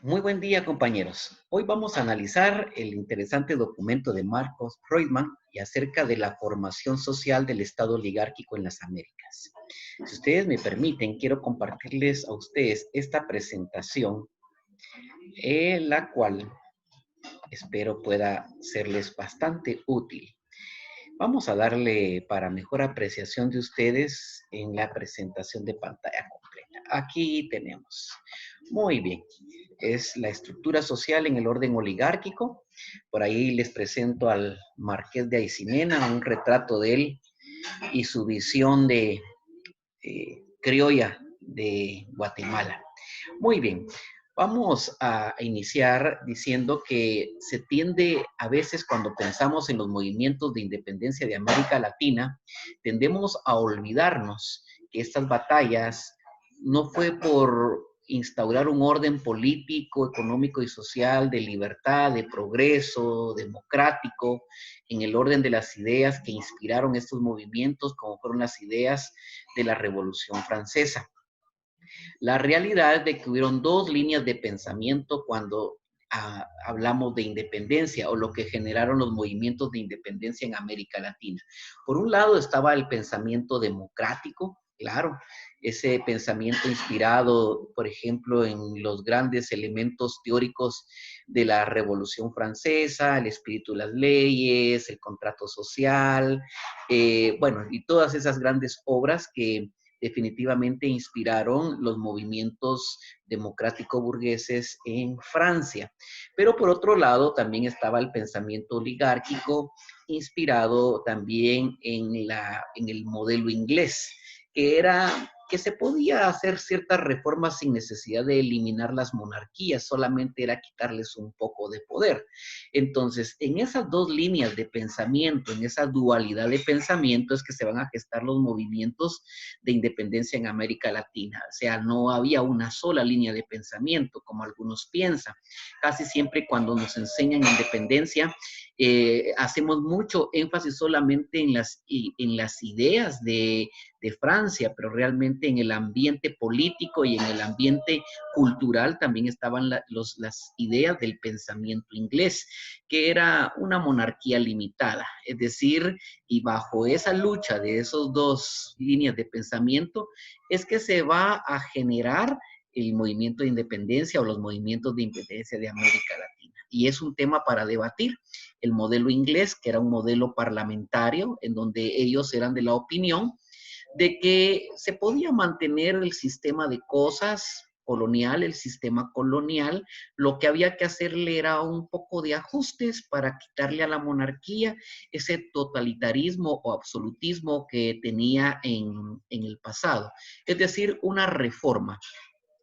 Muy buen día, compañeros. Hoy vamos a analizar el interesante documento de Marcos Reutemann y acerca de la formación social del Estado oligárquico en las Américas. Si ustedes me permiten, quiero compartirles a ustedes esta presentación, la cual espero pueda serles bastante útil. Vamos a darle para mejor apreciación de ustedes en la presentación de pantalla completa. Aquí tenemos. Muy bien. Es la estructura social en el orden oligárquico. Por ahí les presento al Marqués de Aycinena, un retrato de él y su visión de criolla de Guatemala. Muy bien, vamos a iniciar diciendo que se tiende a veces cuando pensamos en los movimientos de independencia de América Latina, tendemos a olvidarnos que estas batallas no fue por instaurar un orden político, económico y social de libertad, de progreso, democrático, en el orden de las ideas que inspiraron estos movimientos, como fueron las ideas de la Revolución Francesa. La realidad es de que hubieron dos líneas de pensamiento cuando hablamos de independencia o lo que generaron los movimientos de independencia en América Latina. Por un lado estaba el pensamiento democrático, claro, ese pensamiento inspirado, por ejemplo, en los grandes elementos teóricos de la Revolución Francesa, el espíritu de las leyes, el contrato social, bueno, y todas esas grandes obras que definitivamente inspiraron los movimientos democrático-burgueses en Francia. Pero por otro lado, también estaba el pensamiento oligárquico, inspirado también en el modelo inglés, que era que se podía hacer ciertas reformas sin necesidad de eliminar las monarquías, solamente era quitarles un poco de poder. Entonces, en esas dos líneas de pensamiento, en esa dualidad de pensamiento, es que se van a gestar los movimientos de independencia en América Latina. O sea, no había una sola línea de pensamiento, como algunos piensan. Casi siempre cuando nos enseñan independencia, hacemos mucho énfasis solamente en las ideas de Francia, pero realmente en el ambiente político y en el ambiente cultural también estaban las ideas del pensamiento inglés, que era una monarquía limitada, es decir, y bajo esa lucha de esas dos líneas de pensamiento es que se va a generar el movimiento de independencia o los movimientos de independencia de América Latina. Y es un tema para debatir. El modelo inglés, que era un modelo parlamentario, en donde ellos eran de la opinión de que se podía mantener el sistema de cosas colonial, el sistema colonial, lo que había que hacerle era un poco de ajustes para quitarle a la monarquía ese totalitarismo o absolutismo que tenía en el pasado. Es decir, una reforma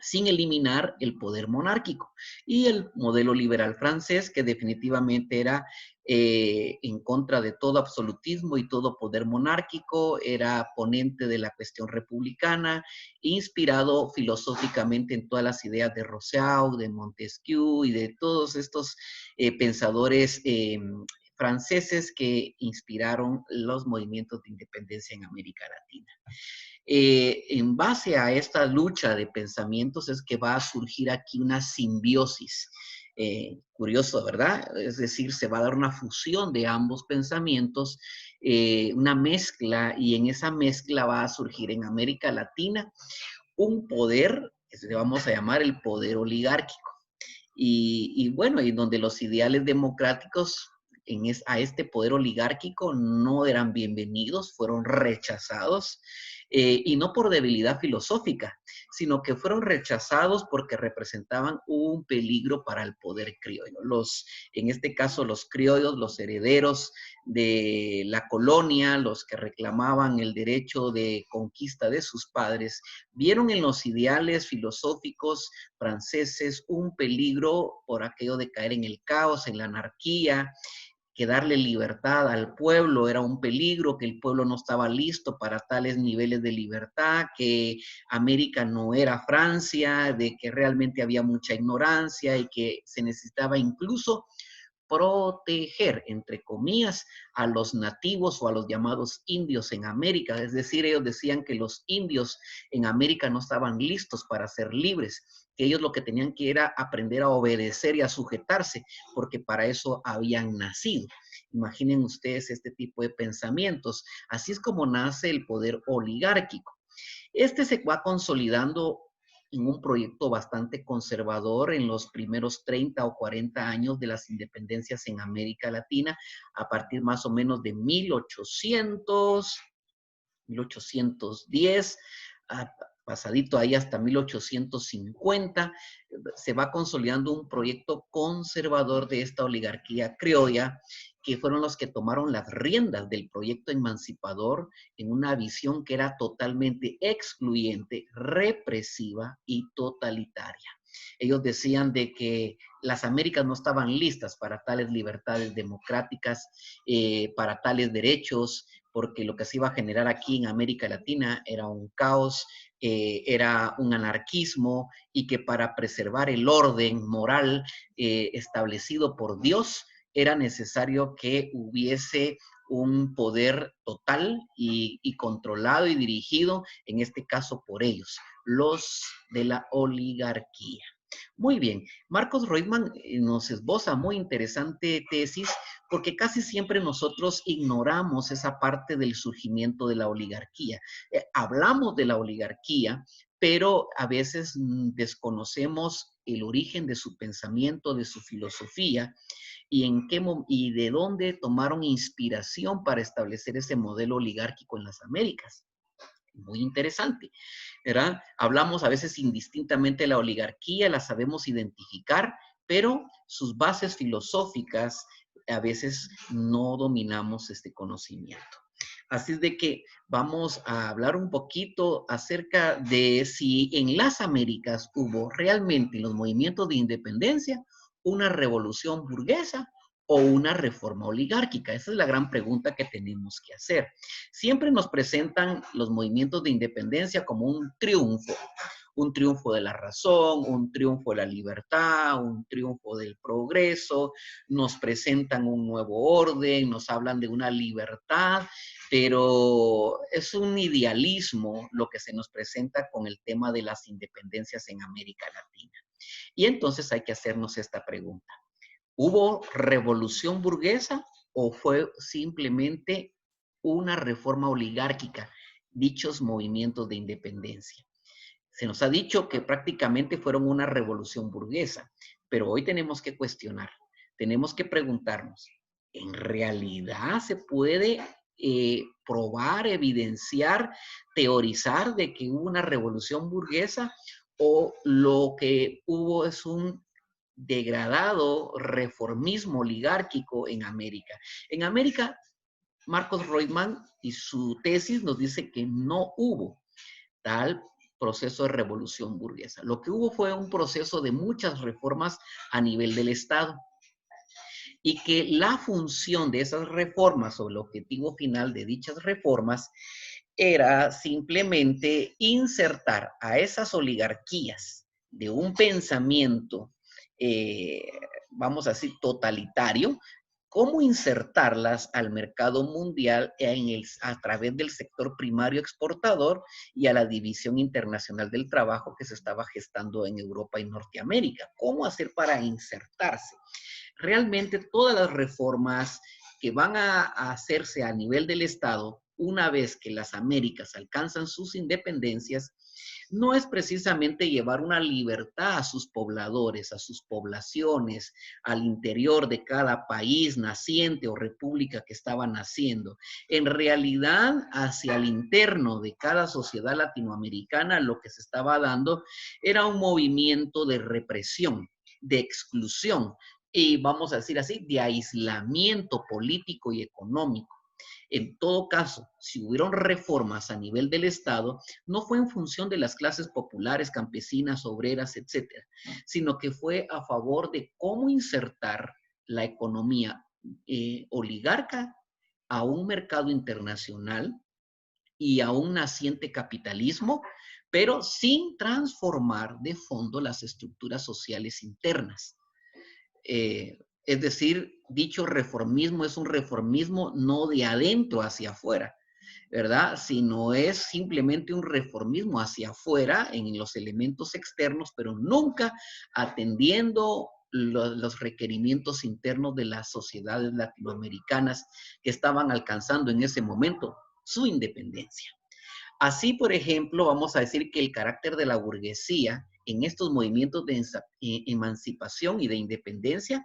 sin eliminar el poder monárquico. Y el modelo liberal francés, que definitivamente era en contra de todo absolutismo y todo poder monárquico, era ponente de la cuestión republicana, inspirado filosóficamente en todas las ideas de Rousseau, de Montesquieu y de todos estos pensadores franceses que inspiraron los movimientos de independencia en América Latina. En base a esta lucha de pensamientos es que va a surgir aquí una simbiosis. Curioso, ¿verdad? Es decir, se va a dar una fusión de ambos pensamientos, una mezcla, y en esa mezcla va a surgir en América Latina un poder que le vamos a llamar el poder oligárquico. Y bueno, y donde los ideales democráticos a este poder oligárquico no eran bienvenidos, fueron rechazados, y no por debilidad filosófica, sino que fueron rechazados porque representaban un peligro para el poder criollo. En este caso, los criollos, los herederos de la colonia, los que reclamaban el derecho de conquista de sus padres, vieron en los ideales filosóficos franceses un peligro por aquello de caer en el caos, en la anarquía, que darle libertad al pueblo era un peligro, que el pueblo no estaba listo para tales niveles de libertad, que América no era Francia, de que realmente había mucha ignorancia y que se necesitaba incluso proteger, entre comillas, a los nativos o a los llamados indios en América. Es decir, ellos decían que los indios en América no estaban listos para ser libres, que ellos lo que tenían que era aprender a obedecer y a sujetarse, porque para eso habían nacido. Imaginen ustedes este tipo de pensamientos. Así es como nace el poder oligárquico. Este se va consolidando en un proyecto bastante conservador en los primeros 30 o 40 años de las independencias en América Latina, a partir más o menos de 1810, pasadito ahí hasta 1850, se va consolidando un proyecto conservador de esta oligarquía criolla, que fueron los que tomaron las riendas del proyecto emancipador en una visión que era totalmente excluyente, represiva y totalitaria. Ellos decían de que las Américas no estaban listas para tales libertades democráticas, para tales derechos, porque lo que se iba a generar aquí en América Latina era un caos, era un anarquismo, y que para preservar el orden moral establecido por Dios era necesario que hubiese un poder total y controlado y dirigido, en este caso por ellos, los de la oligarquía. Muy bien, Marcos Reutemann nos esboza muy interesante tesis, porque casi siempre nosotros ignoramos esa parte del surgimiento de la oligarquía. Hablamos de la oligarquía, pero a veces desconocemos el origen de su pensamiento, de su filosofía, y y de dónde tomaron inspiración para establecer ese modelo oligárquico en las Américas. Muy interesante, ¿verdad? Hablamos a veces indistintamente de la oligarquía, la sabemos identificar, pero sus bases filosóficas a veces no dominamos este conocimiento. Así es de que vamos a hablar un poquito acerca de si en las Américas hubo realmente en los movimientos de independencia una revolución burguesa o una reforma oligárquica. Esa es la gran pregunta que tenemos que hacer. Siempre nos presentan los movimientos de independencia como un triunfo de la razón, un triunfo de la libertad, un triunfo del progreso, nos presentan un nuevo orden, nos hablan de una libertad, pero es un idealismo lo que se nos presenta con el tema de las independencias en América Latina. Y entonces hay que hacernos esta pregunta. ¿Hubo revolución burguesa o fue simplemente una reforma oligárquica, dichos movimientos de independencia? Se nos ha dicho que prácticamente fueron una revolución burguesa, pero hoy tenemos que cuestionar, tenemos que preguntarnos, ¿en realidad se puede probar, evidenciar, teorizar de que hubo una revolución burguesa, o lo que hubo es un degradado reformismo oligárquico en América? En América, Marcos Reutemann y su tesis nos dice que no hubo tal proceso de revolución burguesa. Lo que hubo fue un proceso de muchas reformas a nivel del Estado, y que la función de esas reformas o el objetivo final de dichas reformas era simplemente insertar a esas oligarquías de un pensamiento, eh, vamos a decir, totalitario, cómo insertarlas al mercado mundial a través del sector primario exportador y a la división internacional del trabajo que se estaba gestando en Europa y Norteamérica. ¿Cómo hacer para insertarse? Realmente todas las reformas que van a hacerse a nivel del Estado, una vez que las Américas alcanzan sus independencias, no es precisamente llevar una libertad a sus pobladores, a sus poblaciones, al interior de cada país naciente o república que estaba naciendo. En realidad, hacia el interno de cada sociedad latinoamericana, lo que se estaba dando era un movimiento de represión, de exclusión, y vamos a decir así, de aislamiento político y económico. En todo caso, si hubieron reformas a nivel del Estado, no fue en función de las clases populares, campesinas, obreras, etcétera, sino que fue a favor de cómo insertar la economía oligarca a un mercado internacional y a un naciente capitalismo, pero sin transformar de fondo las estructuras sociales internas. Es decir, dicho reformismo es un reformismo no de adentro hacia afuera, ¿verdad? Sino es simplemente un reformismo hacia afuera en los elementos externos, pero nunca atendiendo los requerimientos internos de las sociedades latinoamericanas que estaban alcanzando en ese momento su independencia. Así, por ejemplo, vamos a decir que el carácter de la burguesía en estos movimientos de emancipación y de independencia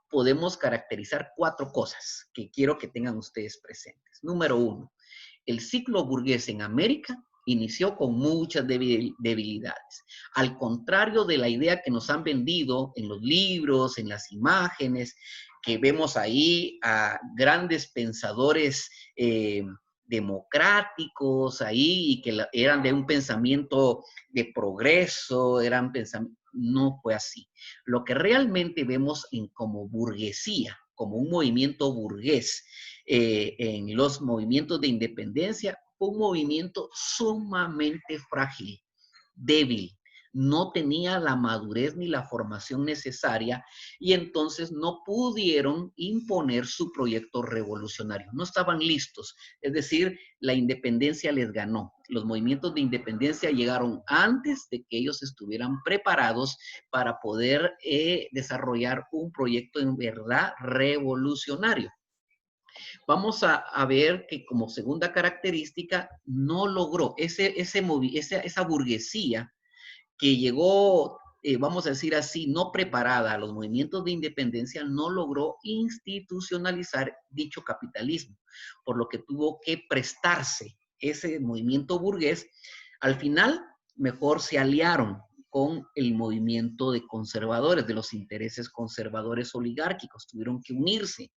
podemos caracterizar cuatro cosas que quiero que tengan ustedes presentes. Número uno, el ciclo burgués en América inició con muchas debilidades. Al contrario de la idea que nos han vendido en los libros, en las imágenes, que vemos ahí a grandes pensadores democráticos ahí y que eran de un pensamiento de progreso, no fue así. Lo que realmente vemos como burguesía, como un movimiento burgués, en los movimientos de independencia, fue un movimiento sumamente frágil, débil, no tenía la madurez ni la formación necesaria y entonces no pudieron imponer su proyecto revolucionario. No estaban listos, es decir, la independencia les ganó. Los movimientos de independencia llegaron antes de que ellos estuvieran preparados para poder desarrollar un proyecto en verdad revolucionario. Vamos a ver que como segunda característica no logró esa burguesía que llegó, vamos a decir así, no preparada a los movimientos de independencia, no logró institucionalizar dicho capitalismo, por lo que tuvo que prestarse ese movimiento burgués. Al final, mejor se aliaron con el movimiento de conservadores, de los intereses conservadores oligárquicos, tuvieron que unirse.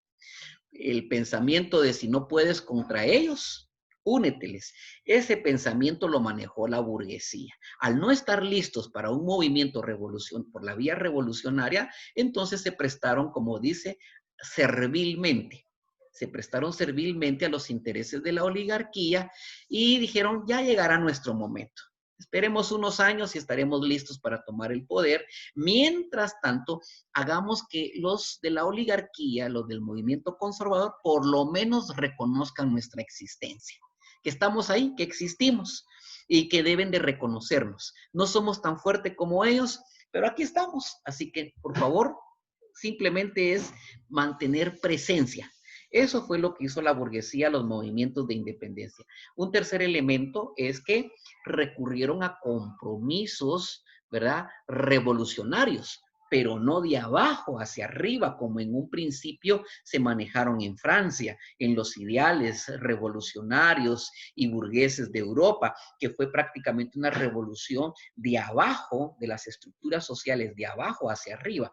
El pensamiento de si no puedes contra ellos, úneteles. Ese pensamiento lo manejó la burguesía. Al no estar listos para un movimiento por la vía revolucionaria, entonces se prestaron, como dice, servilmente. Se prestaron servilmente a los intereses de la oligarquía y dijeron, ya llegará nuestro momento. Esperemos unos años y estaremos listos para tomar el poder. Mientras tanto, hagamos que los de la oligarquía, los del movimiento conservador, por lo menos reconozcan nuestra existencia, que estamos ahí, que existimos y que deben de reconocernos. No somos tan fuertes como ellos, pero aquí estamos. Así que, por favor, simplemente es mantener presencia. Eso fue lo que hizo la burguesía, los movimientos de independencia. Un tercer elemento es que recurrieron a compromisos, ¿verdad? Revolucionarios, pero no de abajo hacia arriba, como en un principio se manejaron en Francia, en los ideales revolucionarios y burgueses de Europa, que fue prácticamente una revolución de abajo, de las estructuras sociales, de abajo hacia arriba.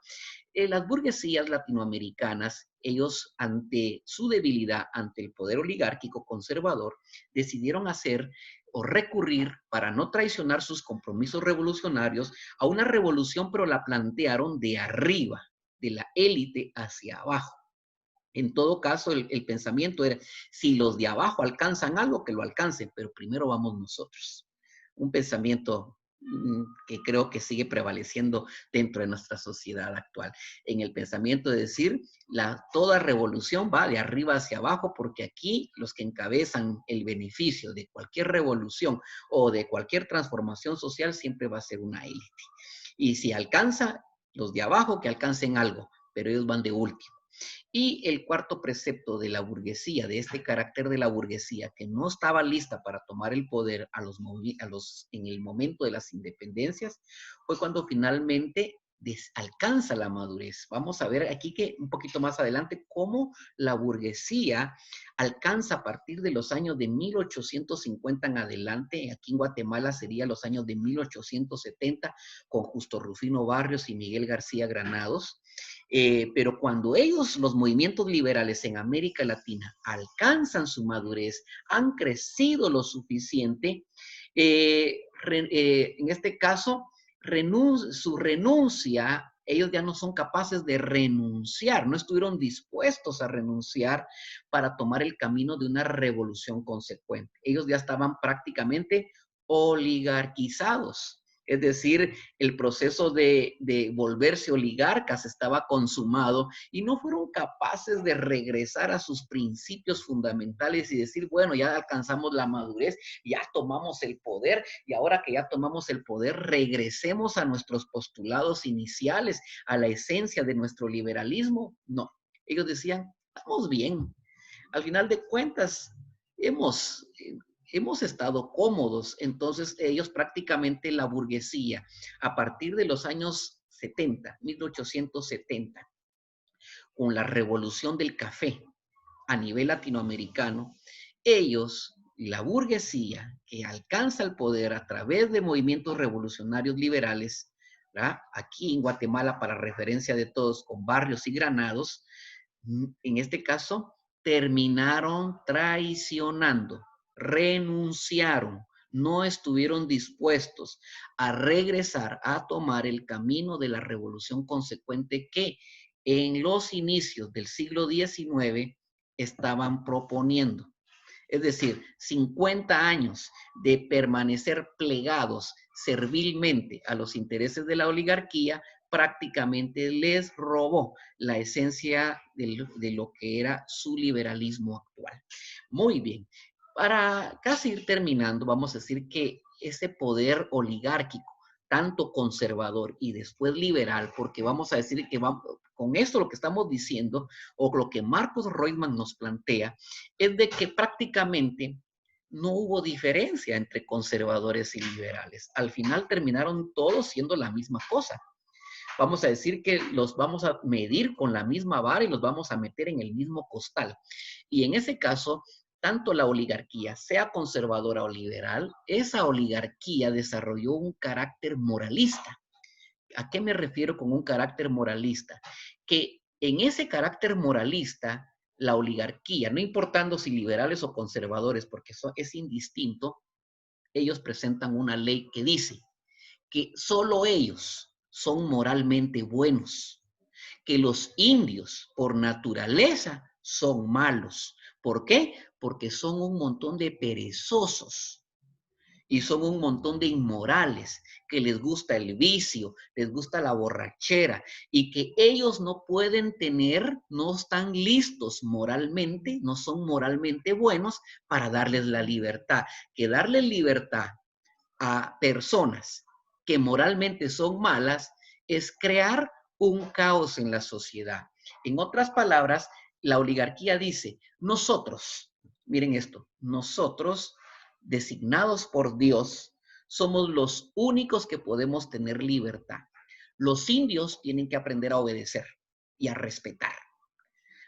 Las burguesías latinoamericanas, ellos ante su debilidad ante el poder oligárquico conservador, decidieron hacer o recurrir para no traicionar sus compromisos revolucionarios a una revolución, pero la plantearon de arriba, de la élite hacia abajo. En todo caso, el pensamiento era, si los de abajo alcanzan algo, que lo alcancen, pero primero vamos nosotros. Un pensamiento que creo que sigue prevaleciendo dentro de nuestra sociedad actual. En el pensamiento de decir, toda revolución va de arriba hacia abajo, porque aquí los que encabezan el beneficio de cualquier revolución o de cualquier transformación social siempre va a ser una élite. Y si alcanza, los de abajo que alcancen algo, pero ellos van de último. Y el cuarto precepto de la burguesía, de este carácter de la burguesía, que no estaba lista para tomar el poder en el momento de las independencias, fue cuando finalmente alcanza la madurez. Vamos a ver aquí que un poquito más adelante cómo la burguesía alcanza a partir de los años de 1850 en adelante, aquí en Guatemala sería los años de 1870, con Justo Rufino Barrios y Miguel García Granados. Pero cuando ellos, los movimientos liberales en América Latina, alcanzan su madurez, han crecido lo suficiente, en este caso, su renuncia, ellos ya no son capaces de renunciar, no estuvieron dispuestos a renunciar para tomar el camino de una revolución consecuente. Ellos ya estaban prácticamente oligarquizados. Es decir, el proceso de volverse oligarcas estaba consumado y no fueron capaces de regresar a sus principios fundamentales y decir, bueno, ya alcanzamos la madurez, ya tomamos el poder y ahora que ya tomamos el poder, regresemos a nuestros postulados iniciales, a la esencia de nuestro liberalismo. No, ellos decían, estamos bien. Al final de cuentas, hemos, hemos estado cómodos. Entonces, ellos prácticamente la burguesía, a partir de los años 70, 1870, con la revolución del café a nivel latinoamericano, ellos, la burguesía que alcanza el poder a través de movimientos revolucionarios liberales, ¿verdad? Aquí en Guatemala, para referencia de todos, con Barrios y Granados, en este caso, terminaron traicionando, renunciaron, no estuvieron dispuestos a regresar a tomar el camino de la revolución consecuente que en los inicios del siglo XIX estaban proponiendo. Es decir, 50 años de permanecer plegados servilmente a los intereses de la oligarquía prácticamente les robó la esencia de lo que era su liberalismo actual. Muy bien, para casi ir terminando, vamos a decir que ese poder oligárquico, tanto conservador y después liberal, porque vamos a decir que vamos, con esto lo que estamos diciendo, o lo que Marcos Reutemann nos plantea, es de que prácticamente no hubo diferencia entre conservadores y liberales. Al final terminaron todos siendo la misma cosa. Vamos a decir que los vamos a medir con la misma vara y los vamos a meter en el mismo costal. Y en ese caso, tanto la oligarquía, sea conservadora o liberal, esa oligarquía desarrolló un carácter moralista. ¿A qué me refiero con un carácter moralista? Que en ese carácter moralista, la oligarquía, no importando si liberales o conservadores, porque eso es indistinto, ellos presentan una ley que dice que solo ellos son moralmente buenos, que los indios por naturaleza son malos. ¿Por qué? Porque son un montón de perezosos y son un montón de inmorales que les gusta el vicio, les gusta la borrachera y que ellos no pueden tener, no están listos moralmente, no son moralmente buenos para darles la libertad. Que darles libertad a personas que moralmente son malas es crear un caos en la sociedad. En otras palabras, la oligarquía dice, nosotros, miren esto, nosotros designados por Dios, somos los únicos que podemos tener libertad. Los indios tienen que aprender a obedecer y a respetar,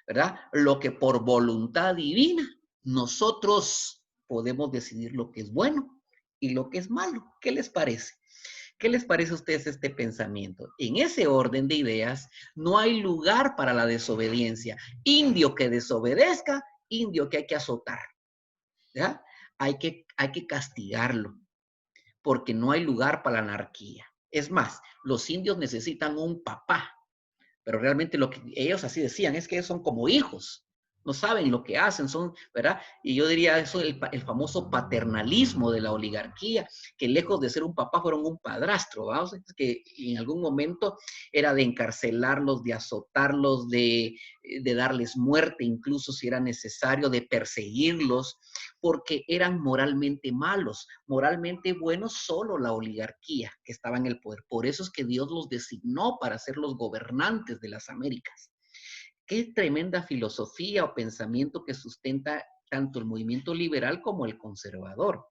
¿verdad? Lo que por voluntad divina nosotros podemos decidir lo que es bueno y lo que es malo. ¿Qué les parece? ¿Qué les parece a ustedes este pensamiento? En ese orden de ideas no hay lugar para la desobediencia. Indio que desobedezca, indio que hay que azotar, ¿ya? Hay que castigarlo, porque no hay lugar para la anarquía. Es más, los indios necesitan un papá, pero realmente lo que ellos así decían es que son como hijos, no saben lo que hacen, son, ¿verdad? Y yo diría eso, el famoso paternalismo de la oligarquía, que lejos de ser un papá fueron un padrastro, ¿verdad? O sea, que en algún momento era de encarcelarlos, de azotarlos, de darles muerte, incluso si era necesario, de perseguirlos, porque eran moralmente malos, moralmente buenos solo la oligarquía que estaba en el poder. Por eso es que Dios los designó para ser los gobernantes de las Américas. Qué tremenda filosofía o pensamiento que sustenta tanto el movimiento liberal como el conservador.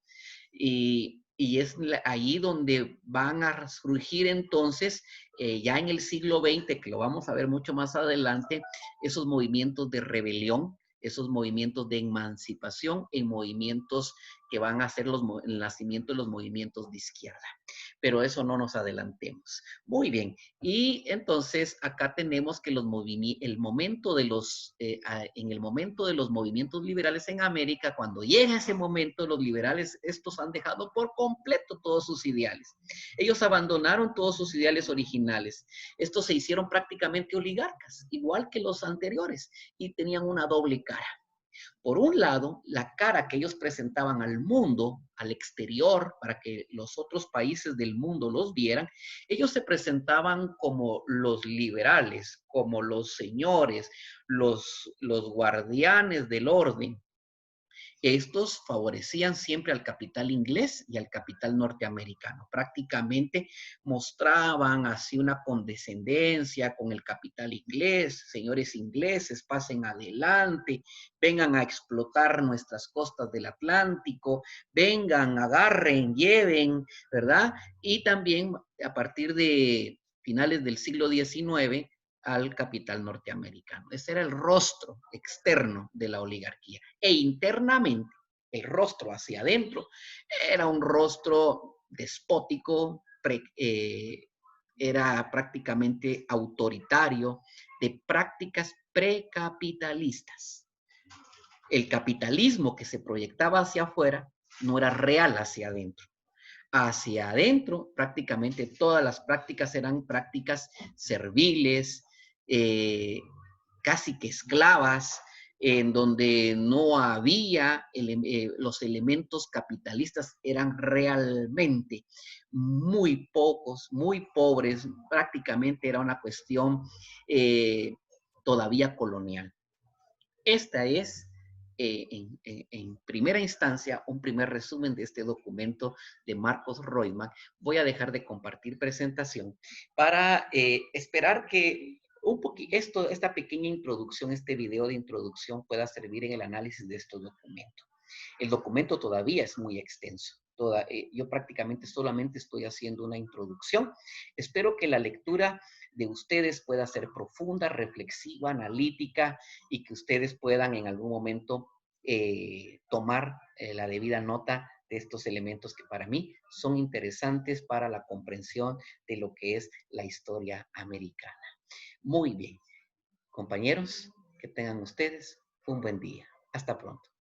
Y es ahí donde van a surgir entonces, ya en el siglo XX, que lo vamos a ver mucho más adelante, esos movimientos de rebelión, esos movimientos de emancipación en movimientos que van a ser el nacimiento de los movimientos de izquierda. Pero eso no nos adelantemos. Muy bien. Y entonces acá tenemos que el momento de en el momento de los movimientos liberales en América, cuando llega ese momento, los liberales, estos han dejado por completo todos sus ideales. Ellos abandonaron todos sus ideales originales. Estos se hicieron prácticamente oligarcas, igual que los anteriores, y tenían una doble cara. Por un lado, la cara que ellos presentaban al mundo, al exterior, para que los otros países del mundo los vieran, ellos se presentaban como los liberales, como los señores, los guardianes del orden. Estos favorecían siempre al capital inglés y al capital norteamericano. Prácticamente mostraban así una condescendencia con el capital inglés. Señores ingleses, pasen adelante, vengan a explotar nuestras costas del Atlántico, vengan, agarren, lleven, ¿verdad? Y también a partir de finales del siglo XIX, al capital norteamericano. Ese era el rostro externo de la oligarquía. E internamente, el rostro hacia adentro era un rostro despótico, era prácticamente autoritario, de prácticas precapitalistas. El capitalismo que se proyectaba hacia afuera no era real hacia adentro. Hacia adentro, prácticamente todas las prácticas eran prácticas serviles, casi que esclavas, en donde no había los elementos capitalistas, eran realmente muy pocos, muy pobres, prácticamente era una cuestión todavía colonial. Esta es, en primera instancia, un primer resumen de este documento de Marcos Reutemann. Voy a dejar de compartir presentación para esperar que esta pequeña introducción, este video de introducción pueda servir en el análisis de estos documentos. El documento todavía es muy extenso. Yo prácticamente solamente estoy haciendo una introducción. Espero que la lectura de ustedes pueda ser profunda, reflexiva, analítica y que ustedes puedan en algún momento tomar la debida nota de estos elementos que para mí son interesantes para la comprensión de lo que es la historia americana. Muy bien, compañeros, que tengan ustedes un buen día. Hasta pronto.